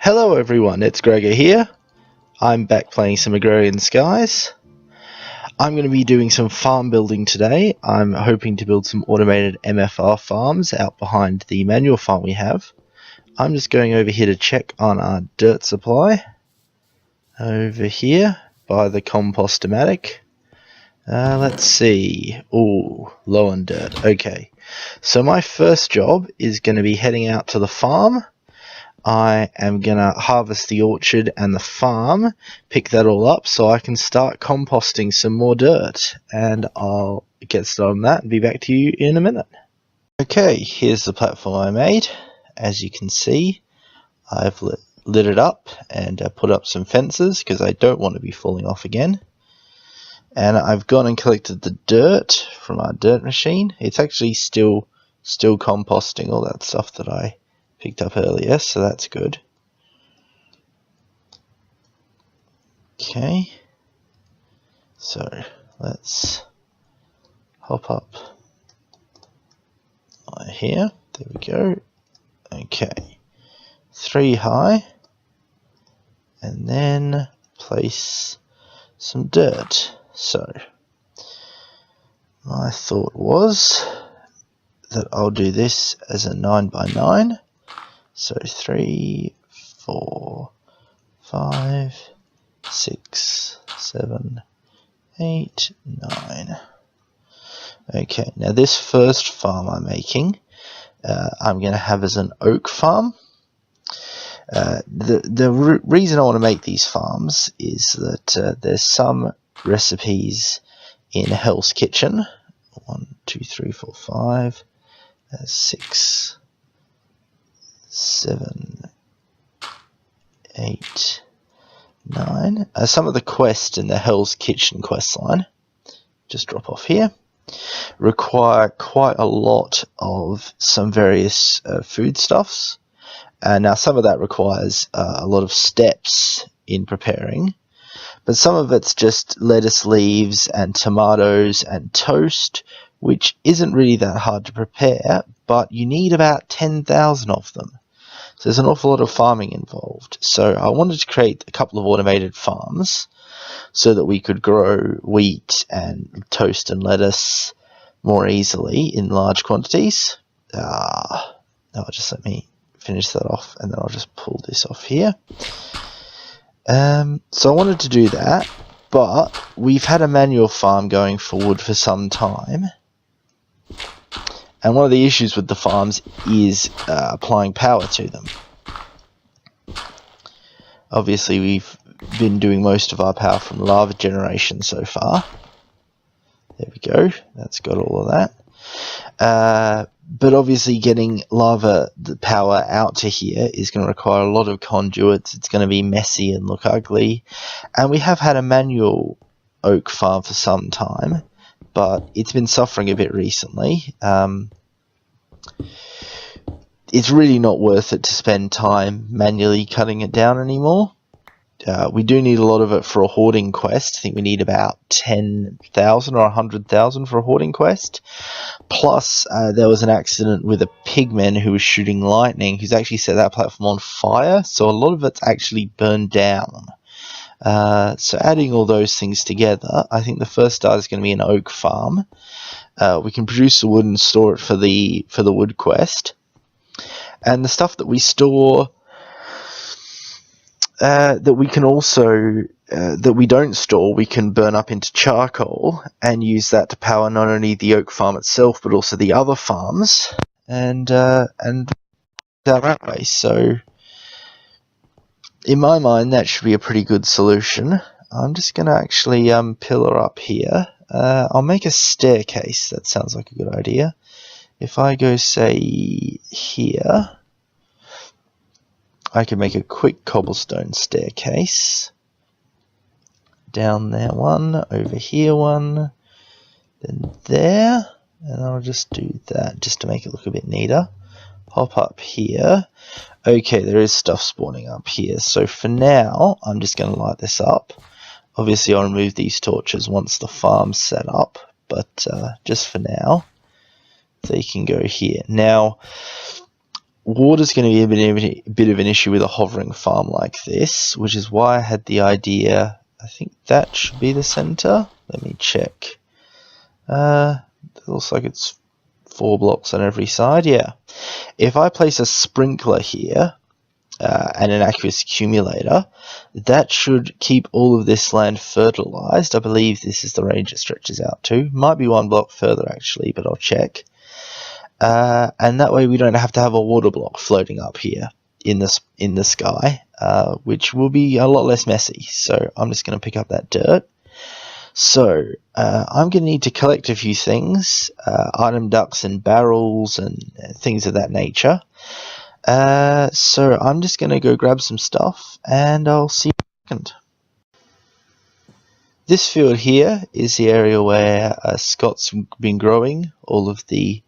Hello everyone, it's Gregor here. I'm back playing some Agrarian Skies. I'm going to be doing some farm building today. I'm hoping to build some automated MFR farms out behind the manual farm we have. I'm just going over here to check on our dirt supply. Over here by the Compost-O-Matic. Let's see. Ooh, low on dirt. Okay. So my first job is going to be heading out to the farm. I am going to harvest the orchard and the farm, pick that all up so I can start composting some more dirt. And I'll get started on that and be back to you in a minute. Okay, here's the platform I made. As you can see, I've lit it up and put up some fences because I don't want to be falling off again. And I've gone and collected the dirt from our dirt machine. It's actually still composting all that stuff that I picked up earlier, so that's good. Okay, so let's hop up here. There we go. Okay, 3 high, and then place some dirt. So my thought was that I'll do this as a 9x9. So 3, 4, 5, 6, 7, 8, 9. Okay, now this first farm I'm making, I'm going to have as an oak farm. The reason I want to make these farms is that there's some recipes in Hell's Kitchen. 1, 2, 3, 4, 5, 6, 7, 8, 9. Some of the quests in the Hell's Kitchen quest line, just drop off here, require quite a lot of some various foodstuffs. Now some of that requires a lot of steps in preparing, but some of it's just lettuce leaves and tomatoes and toast, which isn't really that hard to prepare, but you need about 10,000 of them. So there's an awful lot of farming involved. So I wanted to create a couple of automated farms so that we could grow wheat and toast and lettuce more easily in large quantities. Now just let me finish that off, and then I'll just pull this off here. So I wanted to do that, but we've had a manual farm going forward for some time. And one of the issues with the farms is applying power to them. Obviously, we've been doing most of our power from lava generation so far. There we go. That's got all of that. But obviously, getting the power out to here is going to require a lot of conduits. It's going to be messy and look ugly. And we have had a manual oak farm for some time, but it's been suffering a bit recently. It's really not worth it to spend time manually cutting it down anymore. We do need a lot of it for a hoarding quest. I think we need about 10,000 or 100,000 for a hoarding quest. Plus, there was an accident with a pigman who was shooting lightning, who's actually set that platform on fire, so a lot of it's actually burned down. So adding all those things together, I think the first start is going to be an oak farm. We can produce the wood and store it for the wood quest. And the stuff that we store, that we can also, that we don't store, we can burn up into charcoal and use that to power not only the oak farm itself, but also the other farms, and that way. So, in my mind, that should be a pretty good solution. I'm just going to actually pillar up here. I'll make a staircase. That sounds like a good idea. If I go, say, here, I can make a quick cobblestone staircase. Down there one, over here one, then there, and I'll just do that just to make it look a bit neater. Hop up here. Okay, there is stuff spawning up here, so for now, I'm just going to light this up. Obviously, I'll remove these torches once the farm's set up, but just for now, they can go here. Now, water's going to be a bit of an issue with a hovering farm like this, which is why I had the idea. I think that should be the center. Let me check. It looks like it's 4 blocks on every side. Yeah. If I place a sprinkler here and an aqueous accumulator, that should keep all of this land fertilized. I believe this is the range it stretches out to. Might be 1 block further actually, but I'll check. And that way we don't have to have a water block floating up here in the sky, which will be a lot less messy. So I'm just going to pick up that dirt. So I'm going to need to collect a few things, item ducks and barrels and things of that nature. So I'm just going to go grab some stuff and I'll see you in a second. This field here is the area where Scott's been growing all of the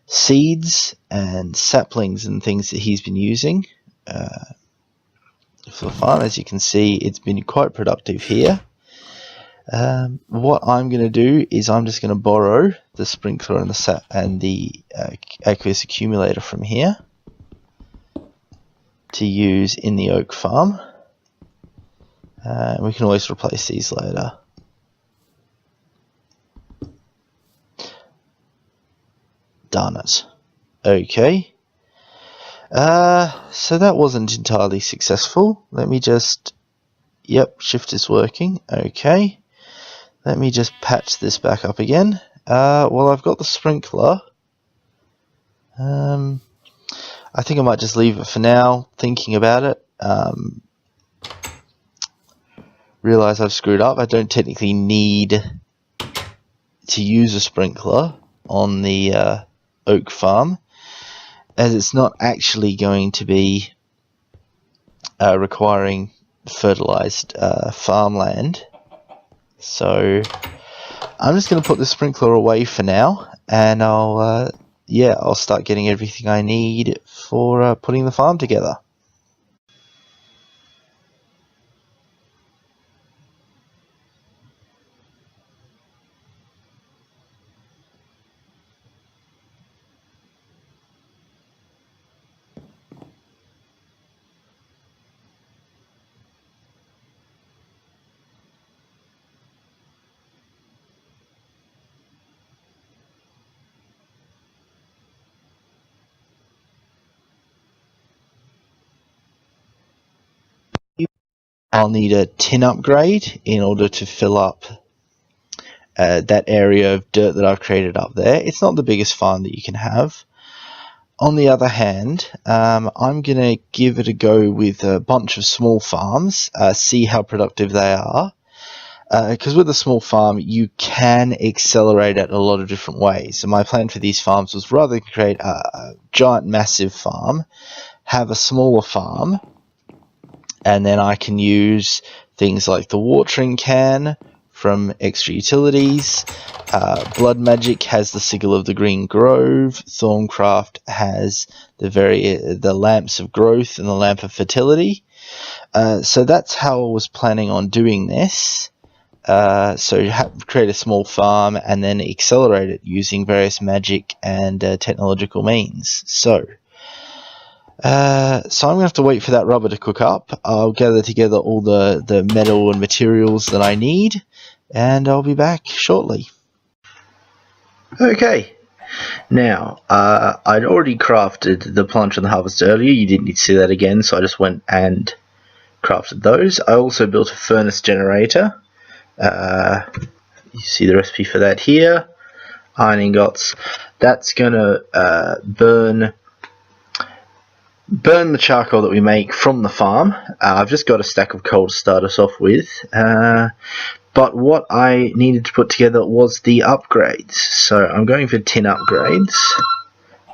seeds and saplings and things that he's been using for the farm. As you can see, it's been quite productive here. What I'm going to do is I'm just going to borrow the sprinkler and the aqueous accumulator from here to use in the oak farm. We can always replace these later. Darn it. Okay. So that wasn't entirely successful. Let me just... Yep, shift is working. Okay. Let me just patch this back up again. Well, I've got the sprinkler. I think I might just leave it for now, thinking about it. Realize I've screwed up. I don't technically need to use a sprinkler on the oak farm, as it's not actually going to be requiring fertilized farmland. So I'm just going to put the sprinkler away for now, and I'll start getting everything I need for putting the farm together. I'll need a tin upgrade in order to fill up that area of dirt that I've created up there. It's not the biggest farm that you can have. On the other hand, I'm going to give it a go with a bunch of small farms, see how productive they are. Because with a small farm, you can accelerate it a lot of different ways. So my plan for these farms was rather than create a giant, massive farm, have a smaller farm, and then I can use things like the watering can from extra utilities. Blood Magic has the Sigil of the Green Grove. Thorncraft has the Lamps of Growth and the Lamp of Fertility. So that's how I was planning on doing this. So create a small farm and then accelerate it using various magic and technological means. So I'm going to have to wait for that rubber to cook up. I'll gather together all the metal and materials that I need, and I'll be back shortly. Okay, now I'd already crafted the planter and the harvester earlier. You didn't need to see that again, so I just went and crafted those. I also built a furnace generator. You see the recipe for that here. Iron ingots. That's going to burn the charcoal that we make from the farm. I've just got a stack of coal to start us off with. But what I needed to put together was the upgrades. So I'm going for tin upgrades.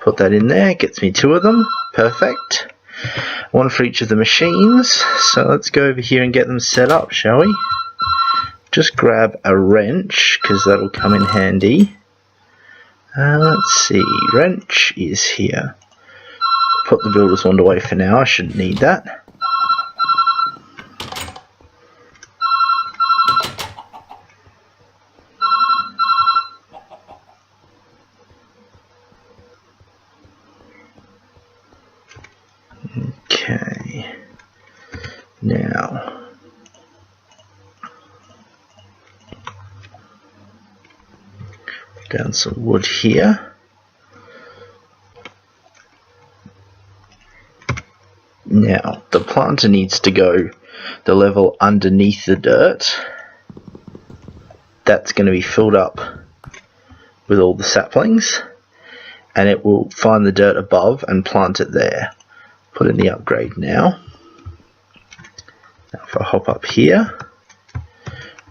Put that in there. Gets me 2 of them. Perfect. 1 for each of the machines. So let's go over here and get them set up, shall we? Just grab a wrench, because that'll come in handy. Let's see. Wrench is here. Put the builder's wand away for now. I shouldn't need that. Now, down some wood here. Now, the planter needs to go the level underneath the dirt. That's going to be filled up with all the saplings, and it will find the dirt above and plant it there. Put in the upgrade now. Now if I hop up here,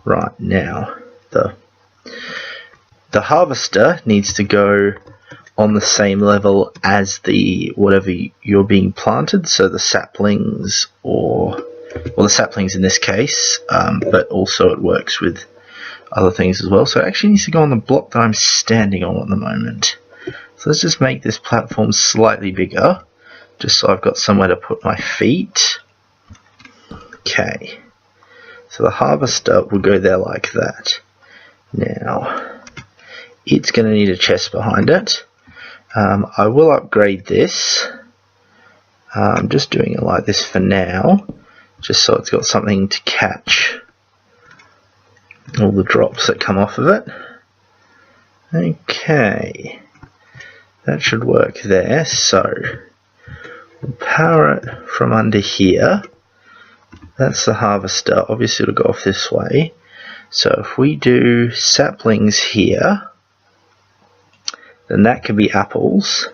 right now the harvester needs to go on the same level as the whatever you're being planted, so the saplings, or well, the saplings in this case, but also it works with other things as well. So it actually needs to go on the block that I'm standing on at the moment. So let's just make this platform slightly bigger, just so I've got somewhere to put my feet. Okay, so the harvester will go there like that. Now, it's going to need a chest behind it. I will upgrade this. I'm just doing it like this for now, just so it's got something to catch all the drops that come off of it. Okay, that should work there. So we'll power it from under here. That's the harvester. Obviously it'll go off this way. So if we do saplings here, then that can be apples,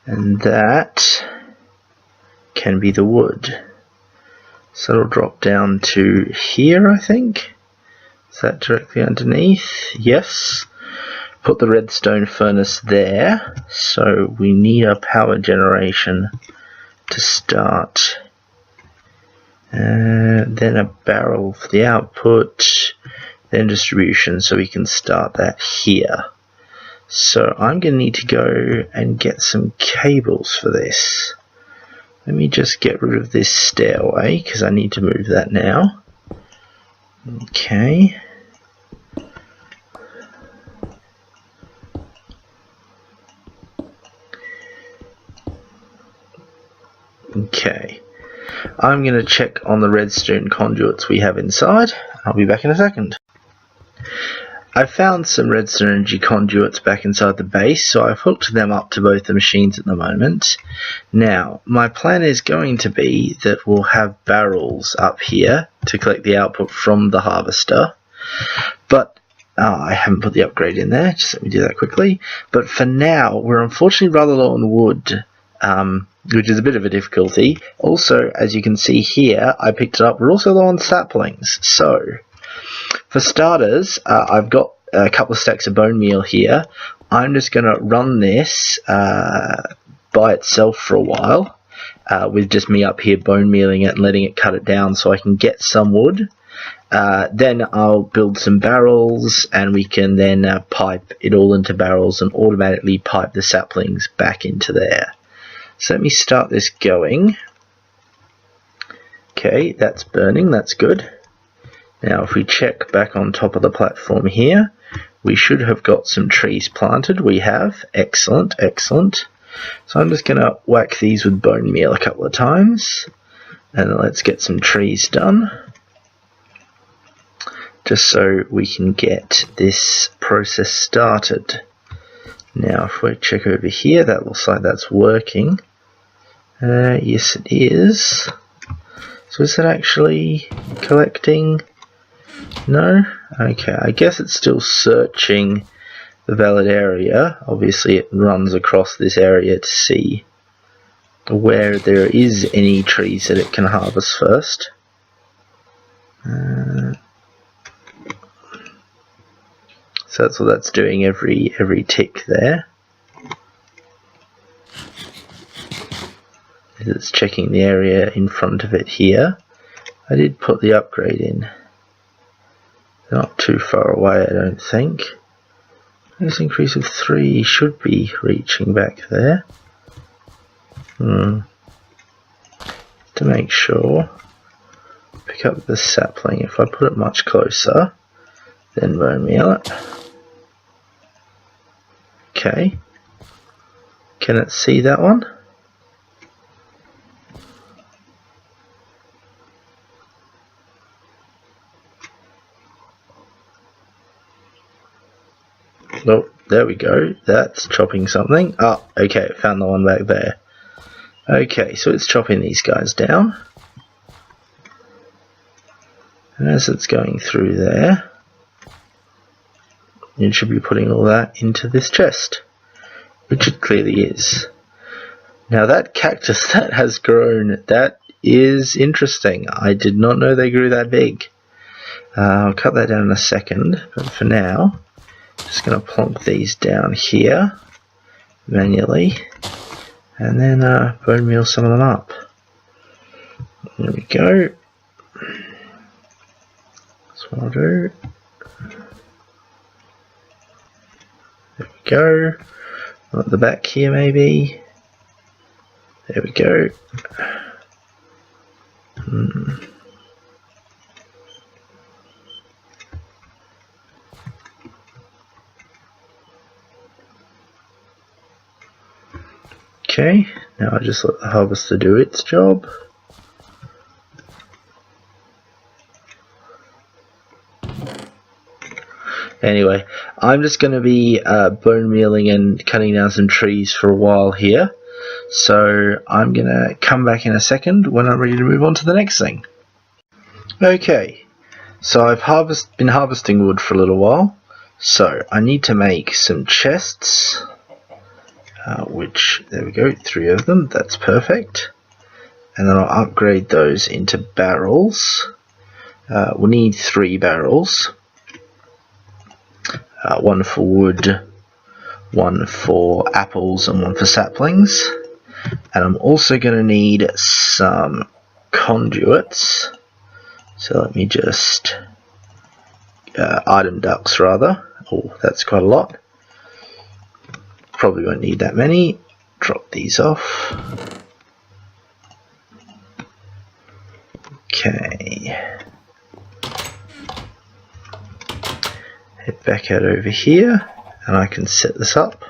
and that can be the wood. So it'll drop down to here, I think. Is that directly underneath? Yes. Put the redstone furnace there. So we need a power generation to start. Then a barrel for the output. Then distribution, so we can start that here. So I'm going to need to go and get some cables for this. Let me just get rid of this stairway, because I need to move that now. Okay. Okay. I'm going to check on the redstone conduits we have inside. I'll be back in a second. I found some redstone energy conduits back inside the base, so I've hooked them up to both the machines at the moment. Now, my plan is going to be that we'll have barrels up here to collect the output from the harvester, but I haven't put the upgrade in there, just let me do that quickly. But for now, we're unfortunately rather low on wood, which is a bit of a difficulty. Also, as you can see here, I picked it up, we're also low on saplings, so for starters, I've got a couple of stacks of bone meal here. I'm just going to run this by itself for a while, with just me up here bone mealing it and letting it cut it down so I can get some wood. Then I'll build some barrels, and we can then pipe it all into barrels and automatically pipe the saplings back into there. So let me start this going. Okay, that's burning, that's good. Now if we check back on top of the platform here, we should have got some trees planted. We have. Excellent, excellent. So I'm just going to whack these with bone meal a couple of times, and let's get some trees done, just so we can get this process started. Now if we check over here, that looks like that's working. Yes it is. So is it actually collecting? No? Okay, I guess it's still searching the valid area. Obviously it runs across this area to see where there is any trees that it can harvest first. So that's what that's doing every tick there. It's checking the area in front of it here. I did put the upgrade in. They're not too far away, I don't think. This increase of 3 should be reaching back there. To make sure, pick up the sapling. If I put it much closer, then bone meal it. Okay. Can it see that one? Oh, there we go. That's chopping something. Oh, okay, found the one back there. Okay, so it's chopping these guys down. And as it's going through there, it should be putting all that into this chest, which it clearly is. Now that cactus that has grown, that is interesting. I did not know they grew that big. I'll cut that down in a second, but for now, just going to plonk these down here manually, and then bone meal some of them up. There we go. That's what I'll do. There we go. At the back here maybe. There we go. Okay, now I just let the harvester do its job. Anyway, I'm just going to be bone mealing and cutting down some trees for a while here. So I'm going to come back in a second when I'm ready to move on to the next thing. Okay, so I've been harvesting wood for a little while. So I need to make some chests. Which, there we go, 3 of them, that's perfect. And then I'll upgrade those into barrels. We'll need 3 barrels. 1 for wood, 1 for apples, and 1 for saplings. And I'm also going to need some conduits. So let me just... item ducts rather. Oh, that's quite a lot. Probably won't need that many. Drop these off. Okay. Head back out over here, and I can set this up.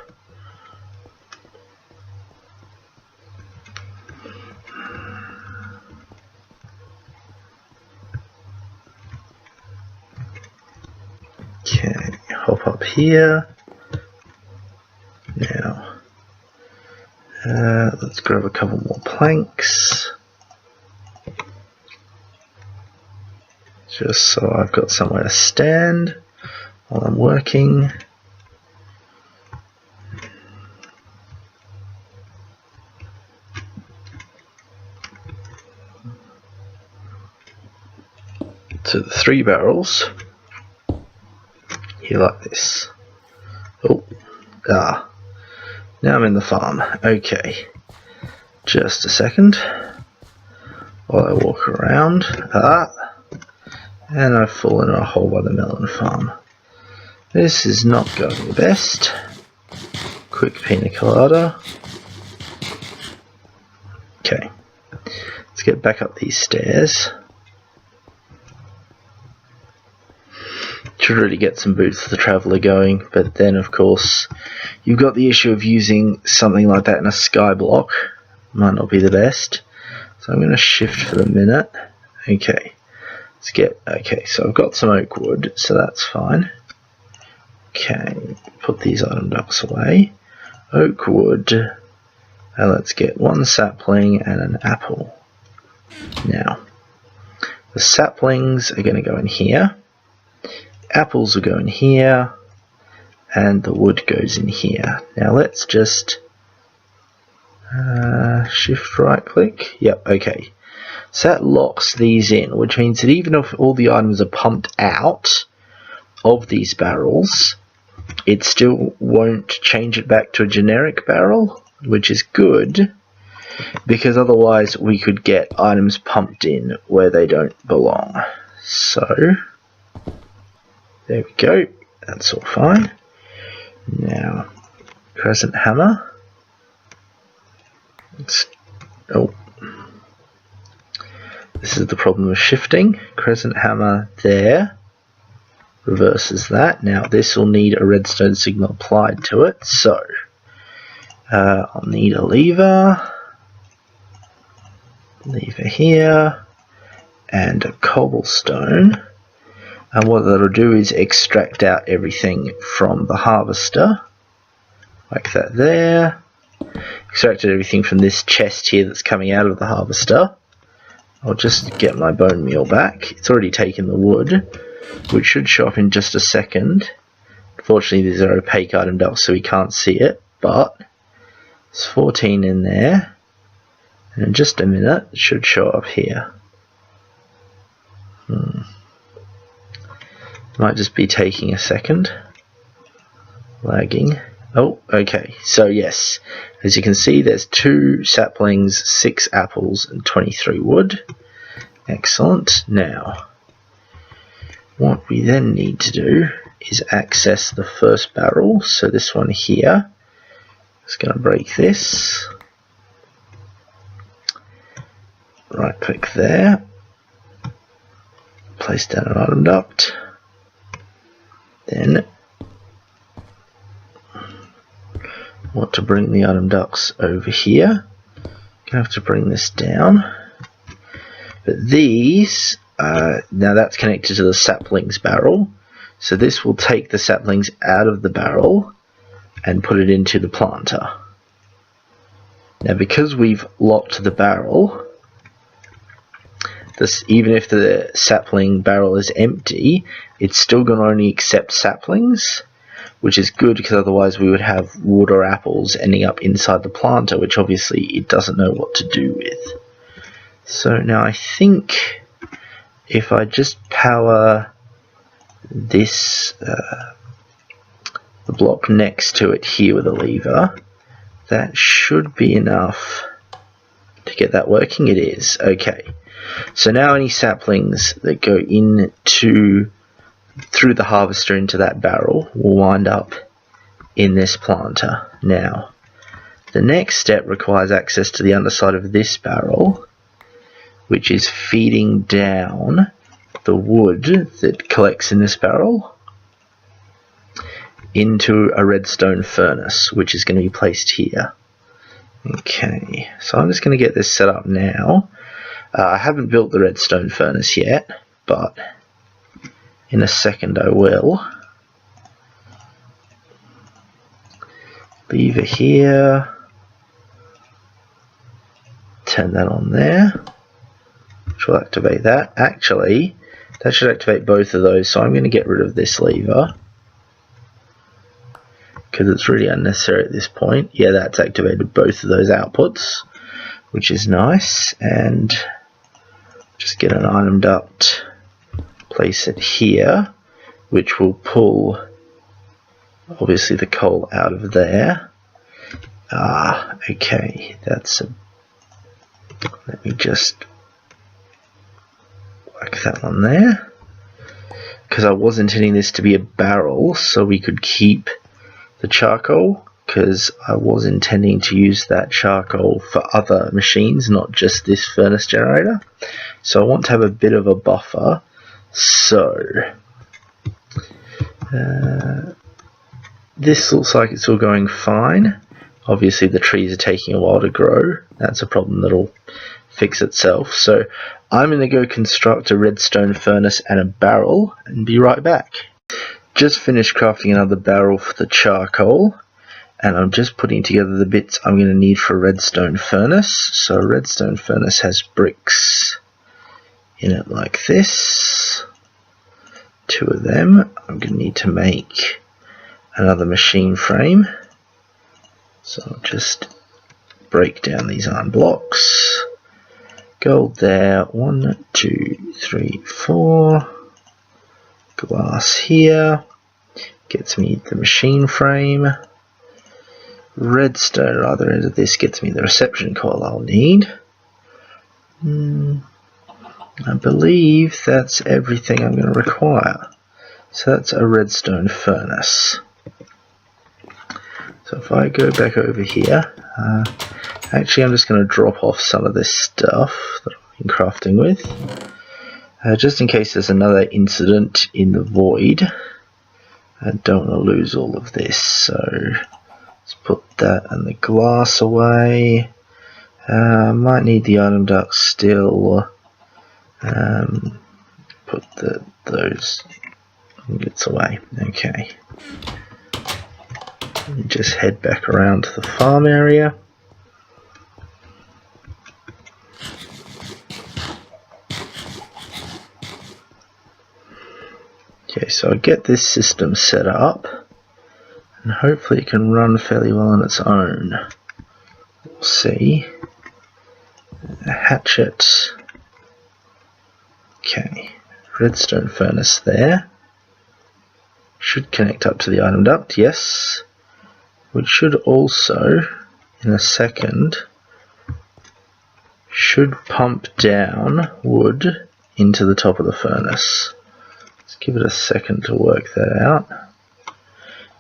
Okay, hop up here. Now, let's grab a couple more planks, just so I've got somewhere to stand while I'm working. So the 3 barrels, here like this. Oh, now I'm in the farm. Okay, just a second while I walk around. And I've fallen in a hole by the melon farm. This is not going the best. Quick pina colada. Okay, let's get back up these stairs. Should really get some boots of the traveller going, but then of course you've got the issue of using something like that in a sky block. Might not be the best, so I'm going to shift for the minute. Okay, okay, so I've got some oak wood, so that's fine. Okay, put these item ducts away. Oak wood, and let's get 1 sapling and an apple. Now, the saplings are going to go in here. Apples will go in here, and the wood goes in here. Now let's just shift right click. Yep, okay. So that locks these in, which means that even if all the items are pumped out of these barrels, it still won't change it back to a generic barrel, which is good, because otherwise we could get items pumped in where they don't belong. So there we go, that's all fine. Now, crescent hammer. This is the problem of shifting. Crescent hammer there, reverses that. Now this will need a redstone signal applied to it, so I'll need a lever here, and a cobblestone. And what that'll do is extract out everything from the harvester, like that there. Extracted everything from this chest here that's coming out of the harvester. I'll just get my bone meal back. It's already taken the wood, which should show up in just a second. Unfortunately, these are opaque item ducts, so we can't see it, but there's 14 in there. And in just a minute, it should show up here. Might just be taking a second. Lagging. Oh, okay. So yes, as you can see, there's 2 saplings, 6 apples, and 23 wood. Excellent. Now, what we then need to do is access the first barrel. So this one here. Just going to break this. Right click there. Place down an item duct. Then want to bring the item ducts over here. Gonna have to bring this down. But these, now that's connected to the saplings barrel. So this will take the saplings out of the barrel and put it into the planter. Now because we've locked the barrel, even if the sapling barrel is empty, it's still going to only accept saplings, which is good because otherwise we would have wood or apples ending up inside the planter, which obviously it doesn't know what to do with. So now I think if I just power this, the block next to it here with a lever, that should be enough to get that working. It is. Okay. So now any saplings that go through the harvester into that barrel will wind up in this planter. Now, the next step requires access to the underside of this barrel, which is feeding down the wood that collects in this barrel into a redstone furnace, which is going to be placed here. Okay, so I'm just going to get this set up now. I haven't built the redstone furnace yet, but in a second I will. Lever here. Turn that on there. Which will activate that. Actually, that should activate both of those, so I'm going to get rid of this lever, because it's really unnecessary at this point. Yeah, that's activated both of those outputs, which is nice. And just get an item duct, place it here, which will pull obviously the coal out of there. Okay, let me just whack that one there, because I was intending this to be a barrel so we could keep the charcoal, because I was intending to use that charcoal for other machines, not just this furnace generator. So I want to have a bit of a buffer. So this looks like it's all going fine. Obviously the trees are taking a while to grow. That's a problem that'll fix itself. So I'm going to go construct a redstone furnace and a barrel and be right back. Just finished crafting another barrel for the charcoal, and I'm just putting together the bits I'm going to need for a redstone furnace. So a redstone furnace has bricks in it like this. 2 of them. I'm going to need to make another machine frame. So I'll just break down these iron blocks. Gold there. 1, 2, 3, 4. Glass here. Gets me the machine frame. Redstone at either end of this gets me the reception coil I'll need. I believe that's everything I'm going to require. So that's a redstone furnace. So if I go back over here, actually I'm just going to drop off some of this stuff that I've been crafting with, just in case there's another incident in the void. I don't want to lose all of this, so let's put that and the glass away. Might need the item duct still. Put put those bits away. Okay. Just head back around to the farm area. Okay, so I get this system set up, and hopefully it can run fairly well on its own. We'll see. A hatchet. Okay, redstone furnace there. Should connect up to the item duct, yes. Which should also, in a second, should pump down wood into the top of the furnace. Let's give it a second to work that out.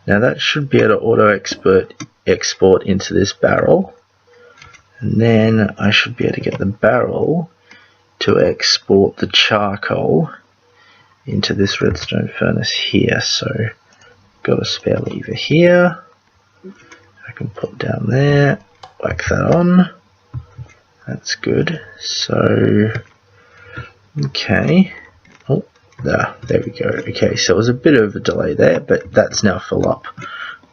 Now that should be able to auto export into this barrel, and then I should be able to get the barrel to export the charcoal into this redstone furnace here. So got a spare lever here. I can put down there, whack that on. That's good. So, okay. Oh, there we go. Okay, so it was a bit of a delay there, but that's now full up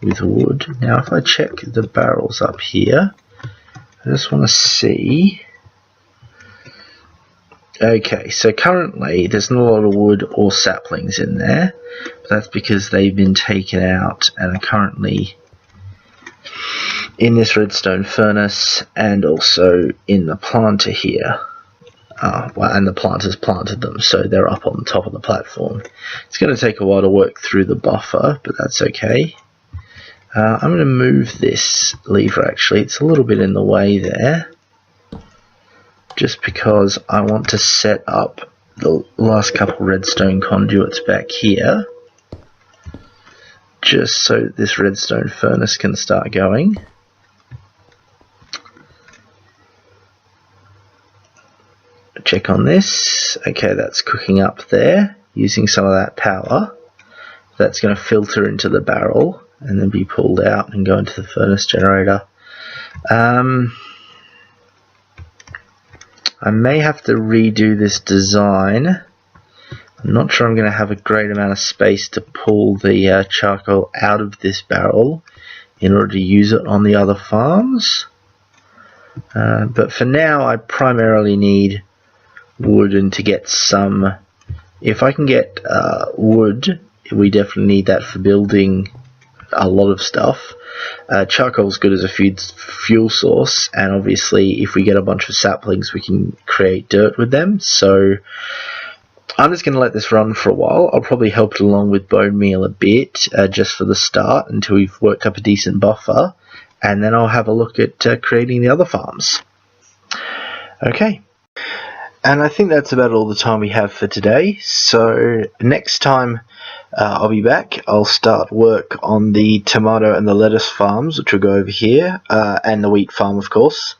with wood. Now, if I check the barrels up here, I just want to see. Okay, so currently there's not a lot of wood or saplings in there, but that's because they've been taken out and are currently in this redstone furnace and also in the planter here. And the planters planted them, so they're up on the top of the platform. It's going to take a while to work through the buffer, but that's okay. I'm going to move this lever actually, it's a little bit in the way there, just because I want to set up the last couple redstone conduits back here, just so this redstone furnace can start going. Check on this. Okay, that's cooking up there using some of that power. That's going to filter into the barrel and then be pulled out and go into the furnace generator. I may have to redo this design. I'm not sure I'm going to have a great amount of space to pull the charcoal out of this barrel in order to use it on the other farms. But for now I primarily need wood, and to get some, if I can get wood, we definitely need that for building a lot of stuff. Charcoal's good as a fuel source, and obviously if we get a bunch of saplings we can create dirt with them. So I'm just going to let this run for a while. I'll probably help it along with bone meal a bit, just for the start until we've worked up a decent buffer, and then I'll have a look at creating the other farms. Okay. And I think that's about all the time we have for today. So next time I'll be back, I'll start work on the tomato and the lettuce farms, which will go over here, and the wheat farm of course.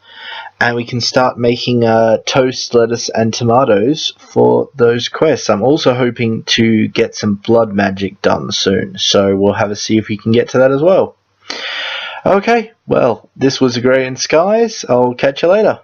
And we can start making toast, lettuce and tomatoes for those quests. I'm also hoping to get some blood magic done soon, so we'll have a see if we can get to that as well. Okay, well, this was Agrarian Skies. I'll catch you later.